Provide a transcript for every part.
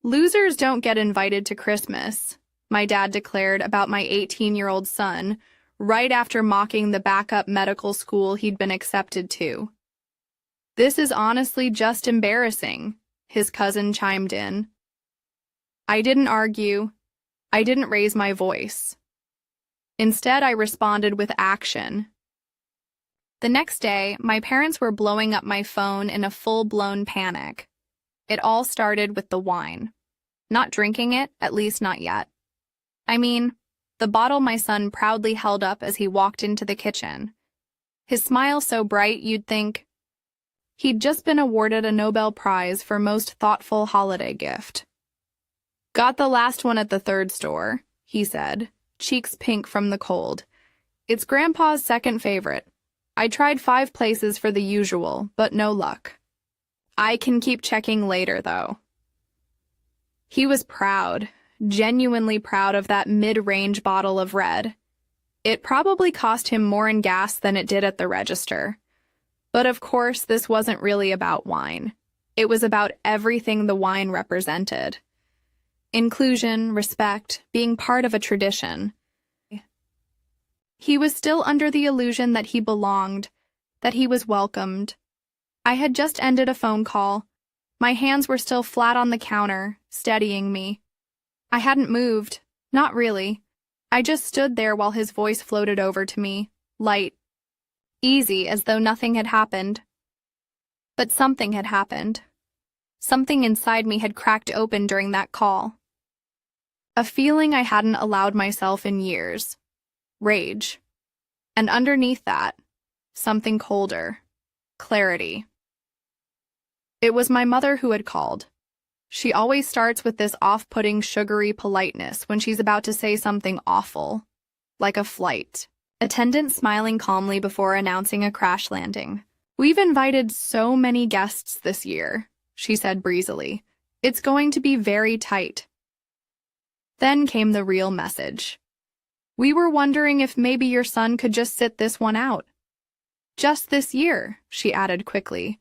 Losers don't get invited to Christmas, my dad declared about my 18-year-old son, right after mocking the backup medical school he'd been accepted to. This is honestly just embarrassing, his cousin chimed in. I didn't argue. I didn't raise my voice. Instead, I responded with action. The next day, my parents were blowing up my phone in a full-blown panic. It all started with the wine. Not drinking it, at least not yet. I mean, the bottle my son proudly held up as he walked into the kitchen. His smile so bright you'd think he'd just been awarded a Nobel Prize for most thoughtful holiday gift. Got the last one at the third store, he said, cheeks pink from the cold. It's Grandpa's second favorite. I tried 5 places for the usual, but no luck. I can keep checking later, though. He was proud, genuinely proud of that mid-range bottle of red. It probably cost him more in gas than it did at the register. But of course, this wasn't really about wine. It was about everything the wine represented. Inclusion, respect, being part of a tradition. He was still under the illusion that he belonged, that he was welcomed. I had just ended a phone call. My hands were still flat on the counter, steadying me. I hadn't moved, not really. I just stood there while his voice floated over to me, light, easy, as though nothing had happened. But something had happened. Something inside me had cracked open during that call. A feeling I hadn't allowed myself in years. Rage. And underneath that, something colder. Clarity. It was my mother who had called. She always starts with this off-putting, sugary politeness when she's about to say something awful, like a flight attendant smiling calmly before announcing a crash landing. We've invited so many guests this year, she said breezily. It's going to be very tight. Then came the real message. We were wondering if maybe your son could just sit this one out. Just this year, she added quickly.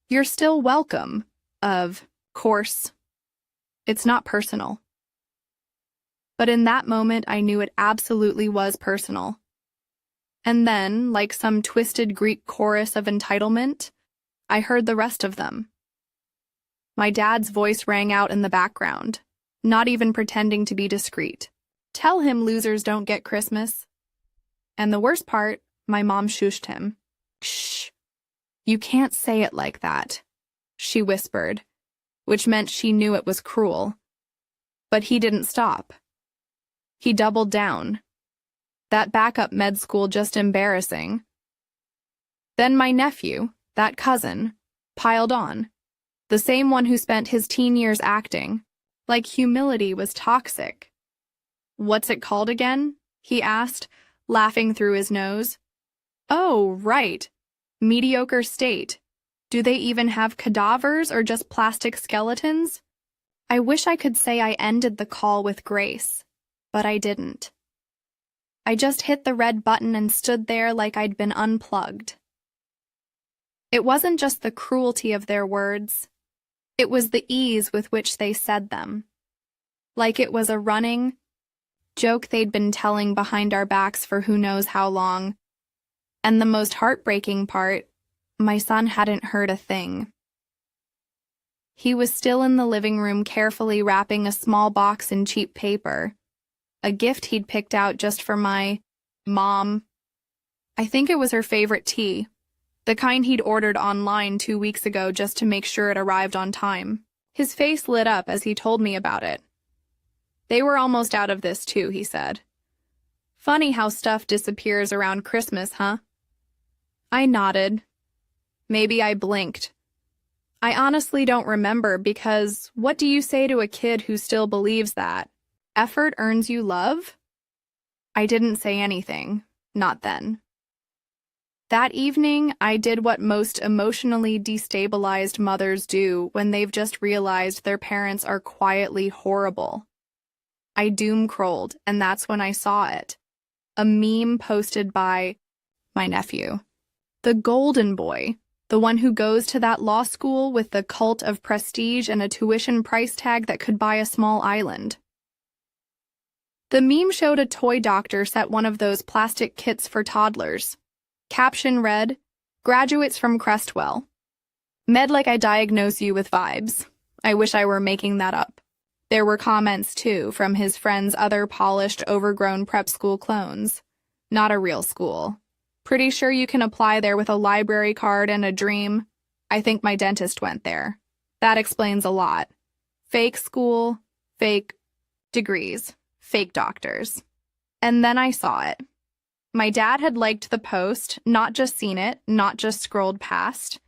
You're still welcome. Of course. It's not personal. But in that moment, I knew it absolutely was personal. And then, like some twisted Greek chorus of entitlement, I heard the rest of them. My dad's voice rang out in the background, not even pretending to be discreet. Tell him losers don't get Christmas. And the worst part, my mom shushed him. Shh. You can't say it like that, she whispered, which meant she knew it was cruel. But he didn't stop. He doubled down. That backup med school just embarrassing. Then my nephew, that cousin, piled on. The same one who spent his teen years acting, like humility was toxic. What's it called again? He asked, laughing through his nose. Oh, right. Mediocre state. Do they even have cadavers or just plastic skeletons? I wish I could say I ended the call with grace, but I didn't. I just hit the red button and stood there like I'd been unplugged. It wasn't just the cruelty of their words. It was the ease with which they said them. Like it was a running joke they'd been telling behind our backs for who knows how long. And the most heartbreaking part, my son hadn't heard a thing. He was still in the living room carefully wrapping a small box in cheap paper, a gift he'd picked out just for my mom. I think it was her favorite tea, the kind he'd ordered online 2 weeks ago just to make sure it arrived on time. His face lit up as he told me about it. They were almost out of this too, he said. Funny how stuff disappears around Christmas, huh? I nodded. Maybe I blinked. I honestly don't remember because what do you say to a kid who still believes that? Effort earns you love? I didn't say anything, not then. That evening, I did what most emotionally destabilized mothers do when they've just realized their parents are quietly horrible. I doom-scrolled, and that's when I saw it. A meme posted by my nephew. The golden boy, The one who goes to that law school with the cult of prestige and a tuition price tag that could buy a small island. The meme showed a toy doctor set one of those plastic kits for toddlers. Caption read, "Graduates from Crestwell. Med like I diagnose you with vibes." I wish I were making that up. There were comments, too, from his friends' other polished, overgrown prep school clones. Not a real school. Pretty sure you can apply there with a library card and a dream. I think my dentist went there. That explains a lot. Fake school, fake degrees, fake doctors. And then I saw it. My dad had liked the post, not just seen it, not just scrolled past.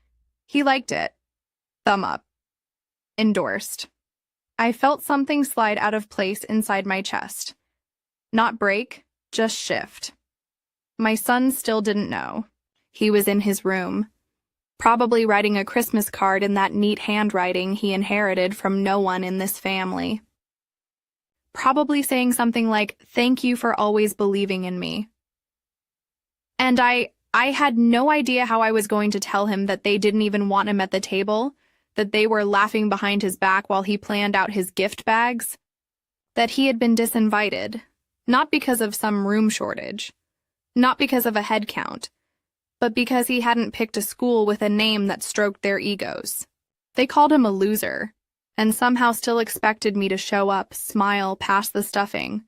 He liked it. Thumb up. Endorsed. I felt something slide out of place inside my chest. Not break, just shift. My son still didn't know. He was in his room, probably writing a Christmas card in that neat handwriting he inherited from no one in this family. Probably saying something like, "Thank you for always believing in me." And I had no idea how I was going to tell him that they didn't even want him at the table, that they were laughing behind his back while he planned out his gift bags, that he had been disinvited, not because of some room shortage, not because of a head count, but because he hadn't picked a school with a name that stroked their egos. They called him a loser, and somehow still expected me to show up, smile, pass the stuffing.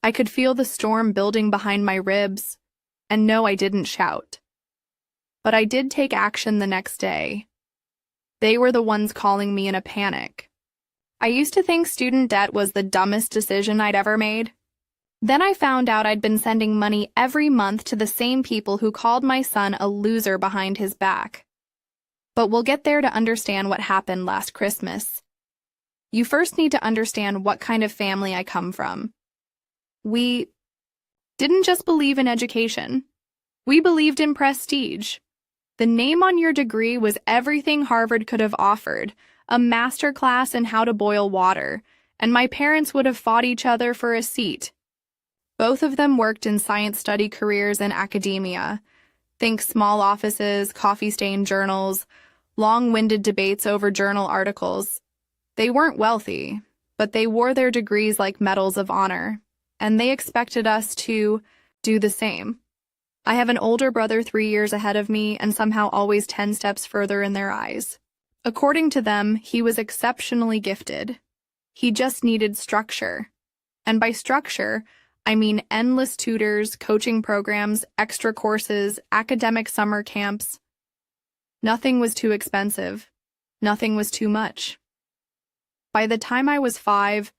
I could feel the storm building behind my ribs, and no, I didn't shout. But I did take action the next day. They were the ones calling me in a panic. I used to think student debt was the dumbest decision I'd ever made. Then I found out I'd been sending money every month to the same people who called my son a loser behind his back. But we'll get there to understand what happened last Christmas. You first need to understand what kind of family I come from. We didn't just believe in education. We believed in prestige. The name on your degree was everything Harvard could have offered, a master class in how to boil water, and my parents would have fought each other for a seat. Both of them worked in science study careers in academia. Think small offices, coffee-stained journals, long-winded debates over journal articles. They weren't wealthy, but they wore their degrees like medals of honor, and they expected us to do the same. I have an older brother 3 years ahead of me and somehow always 10 steps further in their eyes. According to them, he was exceptionally gifted. He just needed structure. And by structure, I mean endless tutors, coaching programs, extra courses, academic summer camps. Nothing was too expensive. Nothing was too much. By the time I was 5,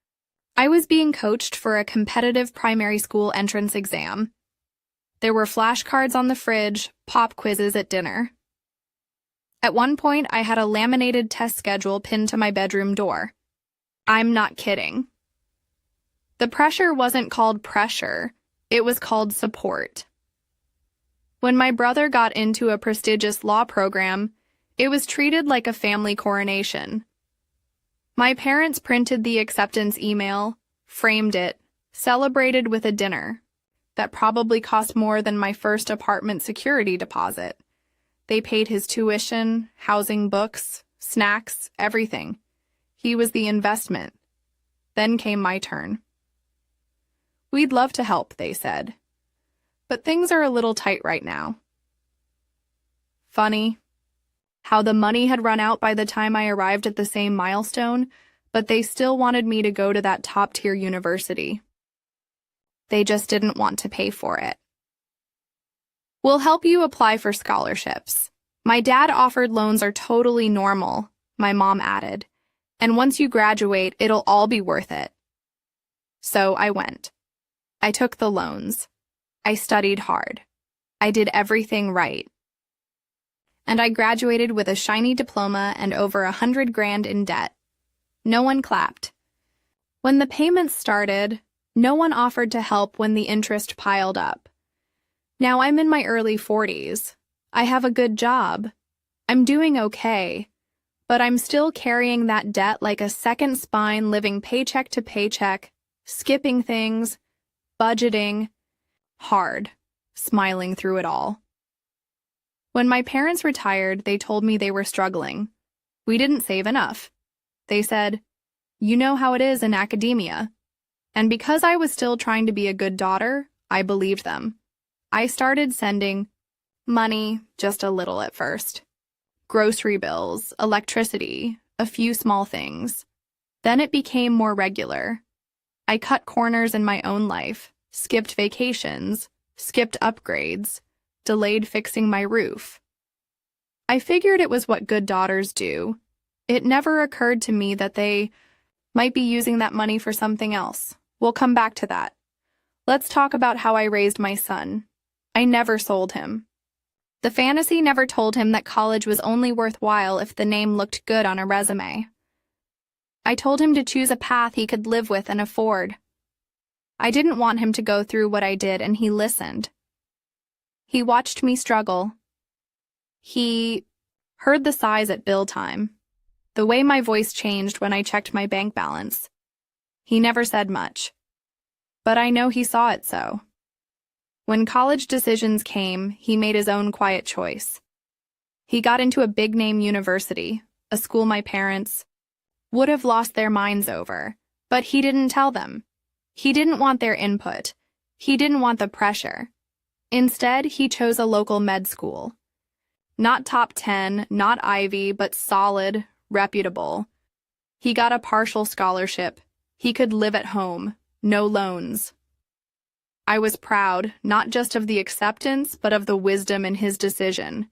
I was being coached for a competitive primary school entrance exam. There were flashcards on the fridge, pop quizzes at dinner. At one point, I had a laminated test schedule pinned to my bedroom door. I'm not kidding. The pressure wasn't called pressure, it was called support. When my brother got into a prestigious law program, it was treated like a family coronation. My parents printed the acceptance email, framed it, celebrated with a dinner that probably cost more than my first apartment security deposit. They paid his tuition, housing, books, snacks, everything. He was the investment. Then came my turn. We'd love to help, they said. But things are a little tight right now. Funny how the money had run out by the time I arrived at the same milestone, but they still wanted me to go to that top-tier university. They just didn't want to pay for it. We'll help you apply for scholarships. My dad offered loans are totally normal, my mom added. And once you graduate, it'll all be worth it. So I went. I took the loans. I studied hard. I did everything right. And I graduated with a shiny diploma and over $100,000 in debt. No one clapped. When the payments started, no one offered to help when the interest piled up. Now I'm in my early 40s. I have a good job. I'm doing okay. But I'm still carrying that debt like a second spine, living paycheck to paycheck, skipping things, budgeting, hard, smiling through it all. When my parents retired, they told me they were struggling. We didn't save enough. They said, "You know how it is in academia." And because I was still trying to be a good daughter, I believed them. I started sending money, just a little at first. Grocery bills, electricity, a few small things. Then it became more regular. I cut corners in my own life, skipped vacations, skipped upgrades, delayed fixing my roof. I figured it was what good daughters do. It never occurred to me that they might be using that money for something else. We'll come back to that. Let's talk about how I raised my son. I never sold him. The fantasy never told him that college was only worthwhile if the name looked good on a resume. I told him to choose a path he could live with and afford. I didn't want him to go through what I did, and he listened. He watched me struggle. He heard the sighs at bill time, the way my voice changed when I checked my bank balance. He never said much, but I know he saw it so. When college decisions came, he made his own quiet choice. He got into a big-name university, a school my parents would have lost their minds over, but he didn't tell them. He didn't want their input. He didn't want the pressure. Instead, he chose a local med school. Not top 10, not Ivy, but solid, reputable. He got a partial scholarship. He could live at home, no loans. I was proud, not just of the acceptance, but of the wisdom in his decision.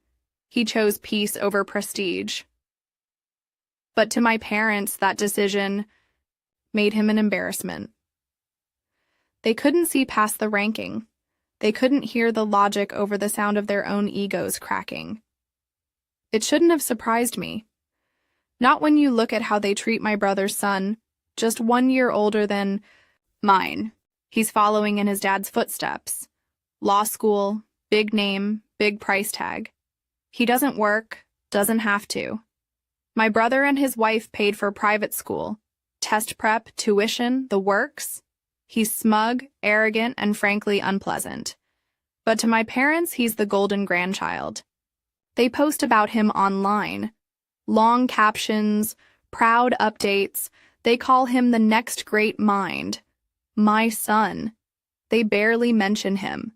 He chose peace over prestige. But to my parents, that decision made him an embarrassment. They couldn't see past the ranking. They couldn't hear the logic over the sound of their own egos cracking. It shouldn't have surprised me. Not when you look at how they treat my brother's son, just 1 year older than mine. He's following in his dad's footsteps. Law school, big name, big price tag. He doesn't work, doesn't have to. My brother and his wife paid for private school, test prep, tuition, the works. He's smug, arrogant, and frankly unpleasant. But to my parents, he's the golden grandchild. They post about him online. Long captions, proud updates. They call him the next great mind. My son. They barely mention him.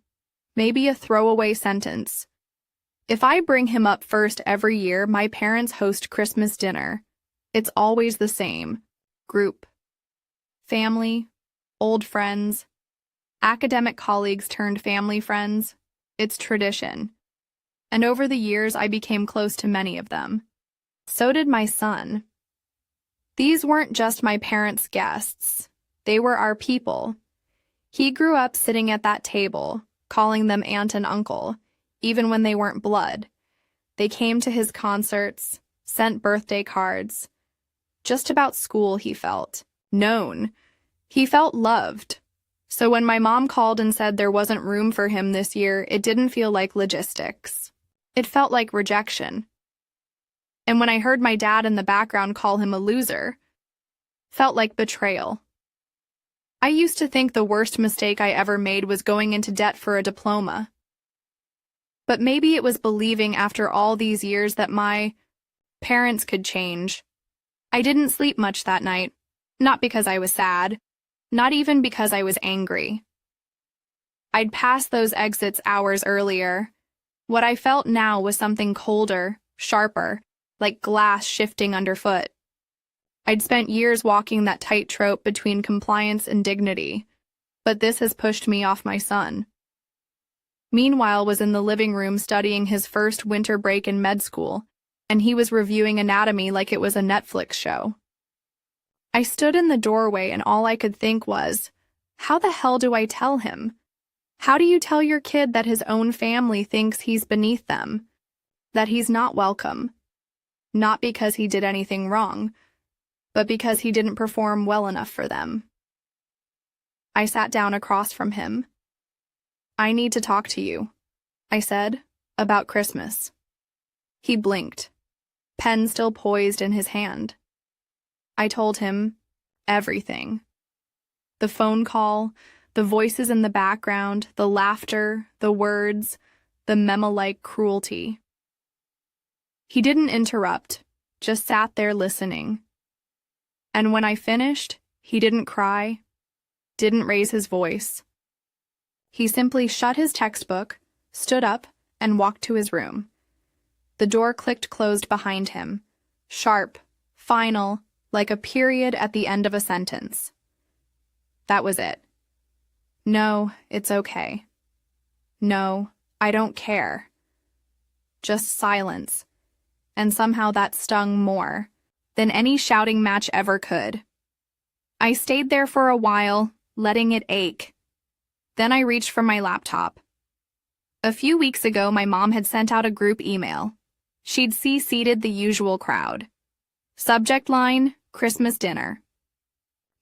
Maybe a throwaway sentence. If I bring him up first every year, my parents host Christmas dinner. It's always the same. Group. Family. Old friends. Academic colleagues turned family friends. It's tradition. And over the years, I became close to many of them. So did my son. These weren't just my parents' guests. They were our people. He grew up sitting at that table, calling them aunt and uncle, even when they weren't blood. They came to his concerts, sent birthday cards. Just about school, he felt known. He felt loved. So when my mom called and said there wasn't room for him this year, it didn't feel like logistics. It felt like rejection. And when I heard my dad in the background call him a loser, felt like betrayal. I used to think the worst mistake I ever made was going into debt for a diploma. But maybe it was believing after all these years that my parents could change. I didn't sleep much that night, not because I was sad, not even because I was angry. I'd passed those exits hours earlier. What I felt now was something colder, sharper, like glass shifting underfoot. I'd spent years walking that tightrope between compliance and dignity, but this has pushed me off my son. Meanwhile was in the living room studying his first winter break in med school, and he was reviewing anatomy like it was a Netflix show. I stood in the doorway and all I could think was, how the hell do I tell him? How do you tell your kid that his own family thinks he's beneath them? That he's not welcome? Not because he did anything wrong, but because he didn't perform well enough for them. I sat down across from him. I need to talk to you, I said, about Christmas. He blinked, pen still poised in his hand. I told him everything. The phone call, the voices in the background, the laughter, the words, the memo-like cruelty. He didn't interrupt, just sat there listening. And when I finished, he didn't cry, didn't raise his voice. He simply shut his textbook, stood up, and walked to his room. The door clicked closed behind him, sharp, final, like a period at the end of a sentence. That was it. No, it's okay. No, I don't care. Just silence. And somehow that stung more than any shouting match ever could. I stayed there for a while, letting it ache. Then I reached for my laptop. A few weeks ago, my mom had sent out a group email. She'd CC'd the usual crowd. Subject line, Christmas dinner.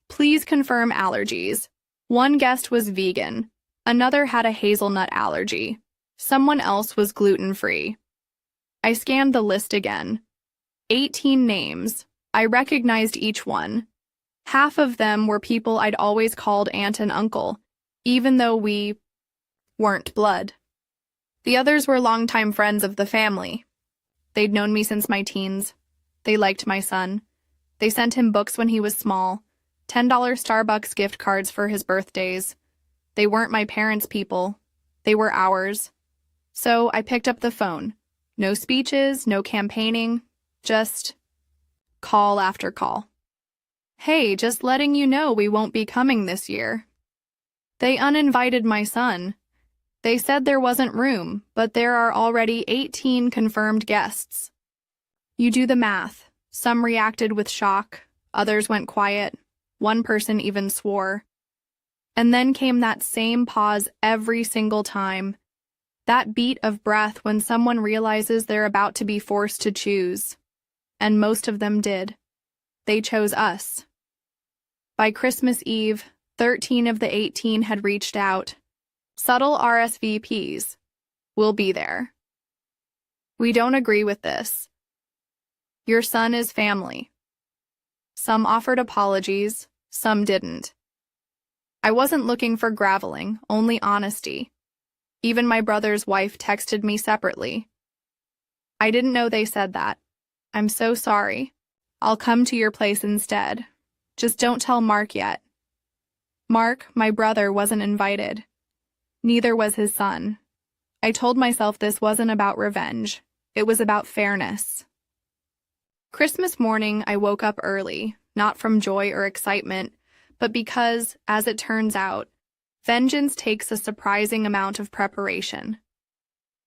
Please confirm allergies. One guest was vegan. Another had a hazelnut allergy. Someone else was gluten-free. I scanned the list again. 18 names. I recognized each one. Half of them were people I'd always called aunt and uncle, even though we weren't blood. The others were longtime friends of the family. They'd known me since my teens. They liked my son. They sent him books when he was small, $10 Starbucks gift cards for his birthdays. They weren't my parents' people. They were ours. So I picked up the phone. No speeches, no campaigning, just call after call. Hey, just letting you know we won't be coming this year. They uninvited my son. They said there wasn't room, but there are already 18 confirmed guests. You do the math. Some reacted with shock, others went quiet, one person even swore. And then came that same pause every single time. That beat of breath when someone realizes they're about to be forced to choose. And most of them did. They chose us. By Christmas Eve, 13 of the 18 had reached out. Subtle RSVPs. We'll be there. We don't agree with this. Your son is family. Some offered apologies, some didn't. I wasn't looking for graveling, only honesty. Even my brother's wife texted me separately. I didn't know they said that. I'm so sorry. I'll come to your place instead. Just don't tell Mark yet. Mark, my brother, wasn't invited. Neither was his son. I told myself this wasn't about revenge. It was about fairness. Christmas morning, I woke up early, not from joy or excitement, but because, as it turns out, vengeance takes a surprising amount of preparation.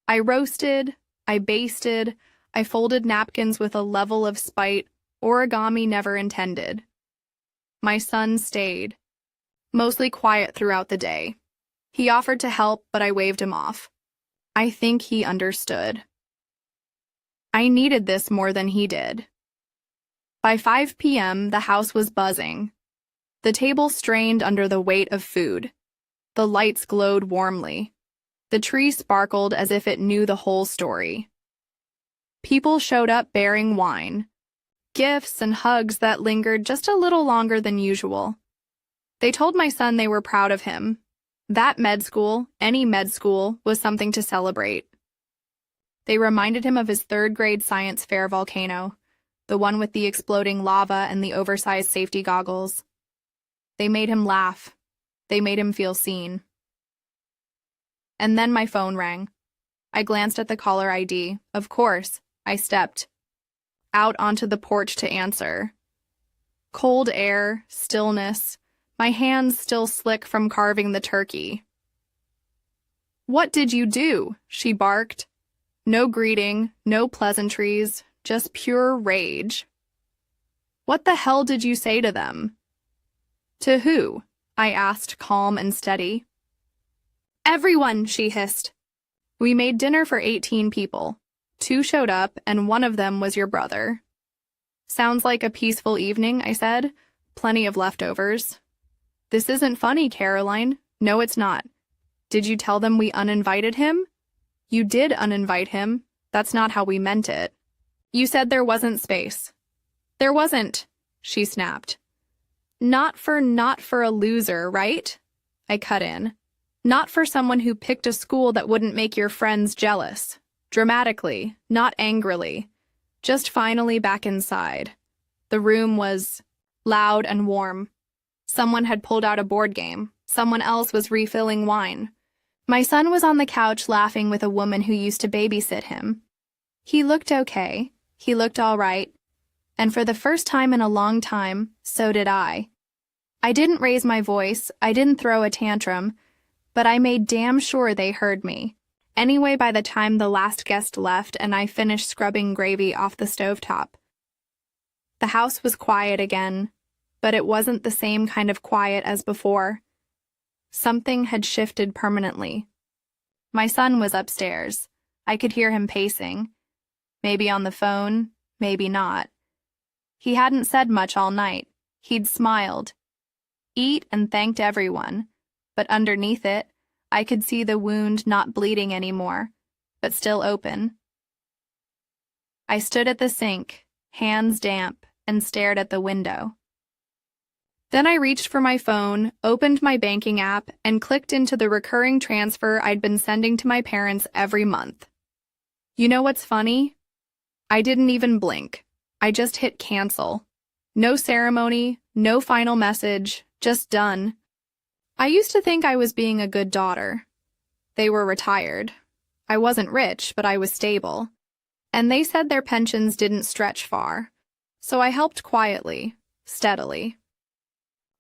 I roasted, I basted, I folded napkins with a level of spite origami never intended. My son stayed, mostly quiet throughout the day. He offered to help, but I waved him off. I think he understood. I needed this more than he did. By 5 p.m., the house was buzzing. The table strained under the weight of food. The lights glowed warmly. The tree sparkled as if it knew the whole story. People showed up bearing wine, gifts and hugs that lingered just a little longer than usual. They told my son they were proud of him. That med school, any med school, was something to celebrate. They reminded him of his third-grade science fair volcano, the one with the exploding lava and the oversized safety goggles. They made him laugh. They made him feel seen. And then my phone rang. I glanced at the caller ID. Of course, I stepped out onto the porch to answer. Cold air, stillness, my hands still slick from carving the turkey. "What did you do?" she barked. No greeting, no pleasantries, just pure rage. "What the hell did you say to them?" "To who?" I asked, calm and steady. "Everyone," she hissed. "We made dinner for 18 people. 2 showed up, and one of them was your brother." "Sounds like a peaceful evening," I said. "Plenty of leftovers." "This isn't funny, Caroline." "No, it's not." "Did you tell them we uninvited him?" "You did uninvite him. That's not how we meant it." "You said there wasn't space." "There wasn't," she snapped. Not for a loser, right?" I cut in. "Not for someone who picked a school that wouldn't make your friends jealous. Dramatically, not angrily. Just finally back inside. The room was loud and warm. Someone had pulled out a board game. Someone else was refilling wine. My son was on the couch laughing with a woman who used to babysit him. He looked okay. He looked all right. And for the first time in a long time, so did I. I didn't raise my voice. I didn't throw a tantrum. But I made damn sure they heard me. Anyway, by the time the last guest left and I finished scrubbing gravy off the stovetop, the house was quiet again, but it wasn't the same kind of quiet as before. Something had shifted permanently. My son was upstairs. I could hear him pacing. Maybe on the phone, maybe not. He hadn't said much all night. He'd smiled, eat and thanked everyone, but underneath it, I could see the wound not bleeding anymore, but still open. I stood at the sink, hands damp, and stared at the window. Then I reached for my phone, opened my banking app, and clicked into the recurring transfer I'd been sending to my parents every month. You know what's funny? I didn't even blink. I just hit cancel. No ceremony, no final message, just done. I used to think I was being a good daughter. They were retired. I wasn't rich, but I was stable. And they said their pensions didn't stretch far. So I helped quietly, steadily.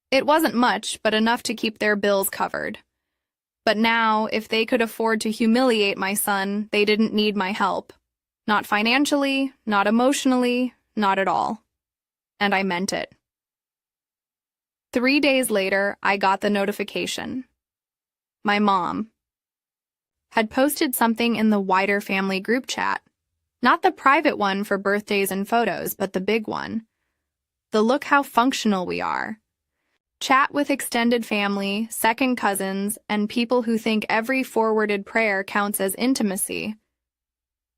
It wasn't much, but enough to keep their bills covered. But now, if they could afford to humiliate my son, they didn't need my help. Not financially, not emotionally, not at all. And I meant it. 3 days later, I got the notification. My mom had posted something in the wider family group chat. Not the private one for birthdays and photos, but the big one. The look how functional we are. Chat with extended family, second cousins, and people who think every forwarded prayer counts as intimacy.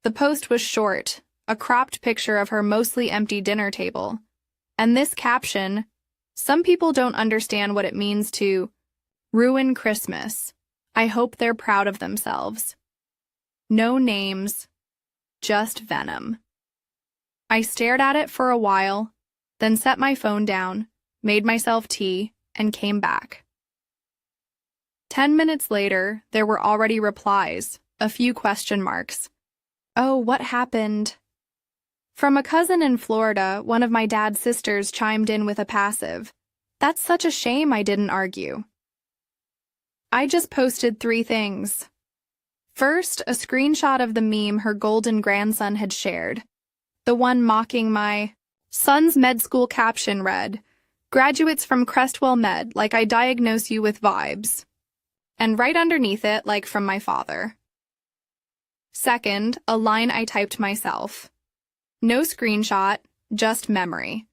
The post was short, a cropped picture of her mostly empty dinner table. And this caption, some people don't understand what it means to ruin Christmas. I hope they're proud of themselves. No names, just venom. I stared at it for a while, then set my phone down, made myself tea, and came back. 10 minutes later, there were already replies, a few question marks. Oh, what happened? From a cousin in Florida, one of my dad's sisters chimed in with a passive. That's such a shame I didn't argue. I just posted 3 things. First, a screenshot of the meme her golden grandson had shared. The one mocking my son's med school caption read, "Graduates from Crestwell Med, like I diagnose you with vibes." And right underneath it, like from my father. Second, a line I typed myself. No screenshot, just memory.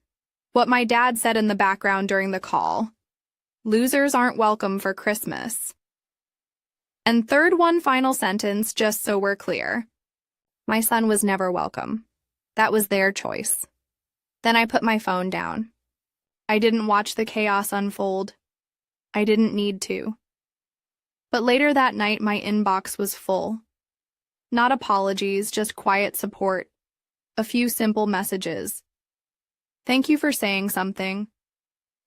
What my dad said in the background during the call. Losers aren't welcome for Christmas. And third, one final sentence, just so we're clear. My son was never welcome. That was their choice. Then I put my phone down. I didn't watch the chaos unfold. I didn't need to. But later that night, my inbox was full. Not apologies, just quiet support. A few simple messages. Thank you for saying something.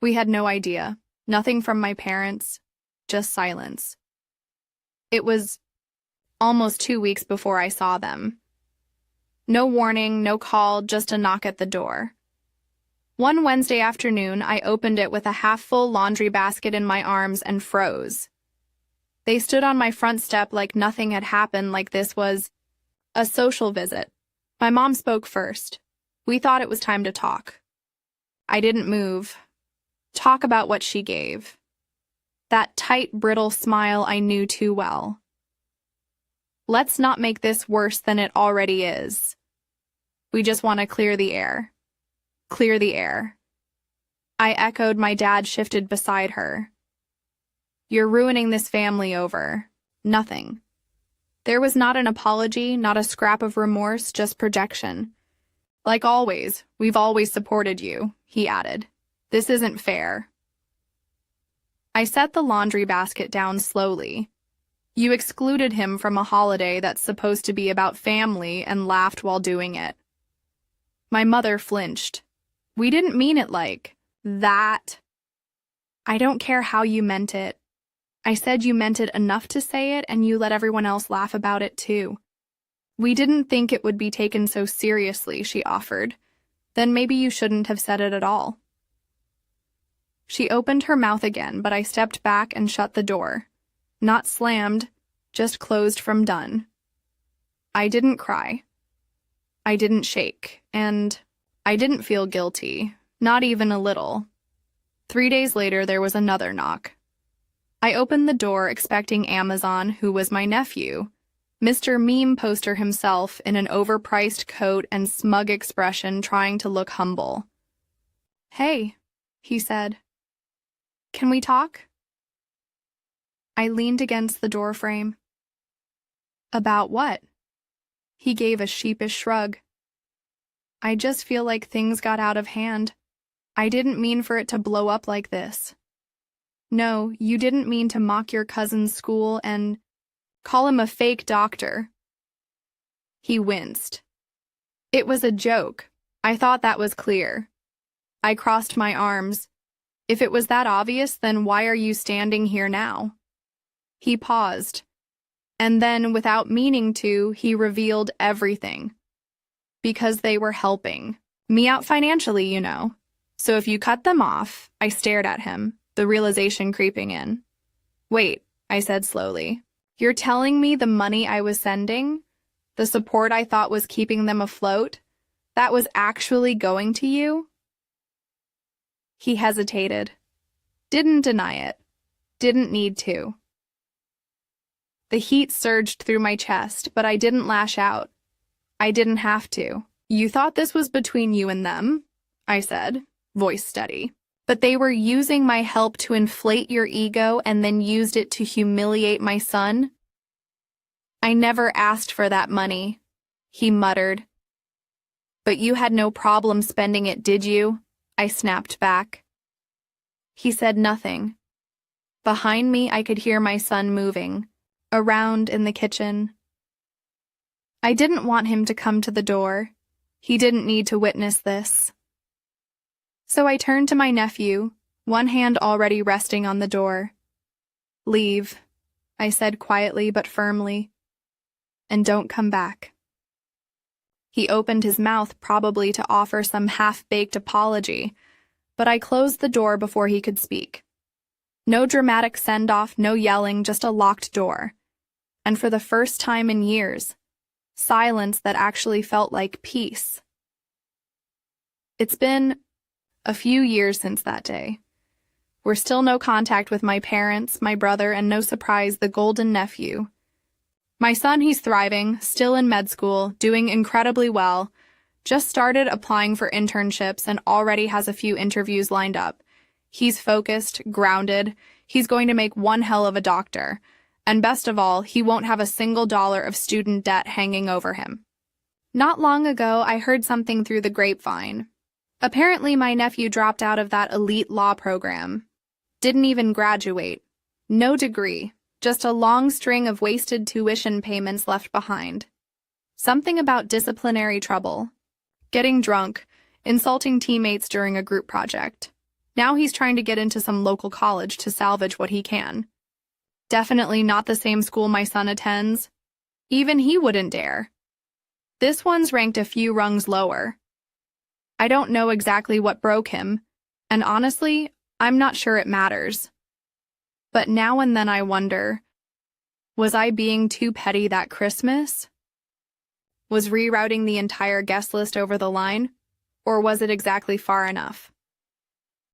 We had no idea. Nothing from my parents. Just silence. It was almost 2 weeks before I saw them. No warning, no call, just a knock at the door. One Wednesday afternoon, I opened it with a half-full laundry basket in my arms and froze. They stood on my front step like nothing had happened, like this was a social visit. My mom spoke first. We thought it was time to talk. I didn't move. Talk about what she gave. That tight, brittle smile I knew too well. Let's not make this worse than it already is. We just want to clear the air. Clear the air. I echoed. My dad shifted beside her. You're ruining this family over nothing. There was not an apology, not a scrap of remorse, just projection. Like always, we've always supported you, he added. This isn't fair. I set the laundry basket down slowly. You excluded him from a holiday that's supposed to be about family and laughed while doing it. My mother flinched. We didn't mean it like that. I don't care how you meant it. I said you meant it enough to say it, and you let everyone else laugh about it too. We didn't think it would be taken so seriously, she offered. Then maybe you shouldn't have said it at all. She opened her mouth again, but I stepped back and shut the door. Not slammed, just closed from done. I didn't cry. I didn't shake, and I didn't feel guilty, not even a little. 3 days later, there was another knock. I opened the door expecting Amazon, who was my nephew, Mr. Meme Poster himself in an overpriced coat and smug expression trying to look humble. "Hey," he said. "Can we talk?" I leaned against the doorframe. "About what?" He gave a sheepish shrug. "I just feel like things got out of hand. I didn't mean for it to blow up like this." "No, you didn't mean to mock your cousin's school and call him a fake doctor." He winced. "It was a joke. I thought that was clear." I crossed my arms. "If it was that obvious, then why are you standing here now?" He paused. And then, without meaning to, he revealed everything. Because they were helping me out financially, you know. So if you cut them off, I stared at him, the realization creeping in. "Wait," I said slowly. "You're telling me the money I was sending, the support I thought was keeping them afloat, that was actually going to you?" He hesitated. Didn't deny it. Didn't need to. The heat surged through my chest, but I didn't lash out. I didn't have to. "You thought this was between you and them," I said, voice steady. "But they were using my help to inflate your ego and then used it to humiliate my son?" "I never asked for that money," he muttered. "But you had no problem spending it, did you?" I snapped back. He said nothing. Behind me, I could hear my son moving, around in the kitchen. I didn't want him to come to the door. He didn't need to witness this. So I turned to my nephew, one hand already resting on the door. "Leave," I said quietly but firmly. "And don't come back." He opened his mouth probably to offer some half-baked apology, but I closed the door before he could speak. No dramatic send-off, no yelling, just a locked door. And for the first time in years, silence that actually felt like peace. It's been a few years since that day. We're still no contact with my parents, my brother, and no surprise, the golden nephew. My son, he's thriving, still in med school, doing incredibly well, just started applying for internships and already has a few interviews lined up. He's focused, grounded, he's going to make one hell of a doctor. And best of all, he won't have a single dollar of student debt hanging over him. Not long ago, I heard something through the grapevine. Apparently, my nephew dropped out of that elite law program. Didn't even graduate. No degree, just a long string of wasted tuition payments left behind. Something about disciplinary trouble. Getting drunk, insulting teammates during a group project. Now he's trying to get into some local college to salvage what he can. Definitely not the same school my son attends. Even he wouldn't dare. This one's ranked a few rungs lower. I don't know exactly what broke him, and honestly, I'm not sure it matters. But now and then I wonder, was I being too petty that Christmas? Was rerouting the entire guest list over the line? Or was it exactly far enough?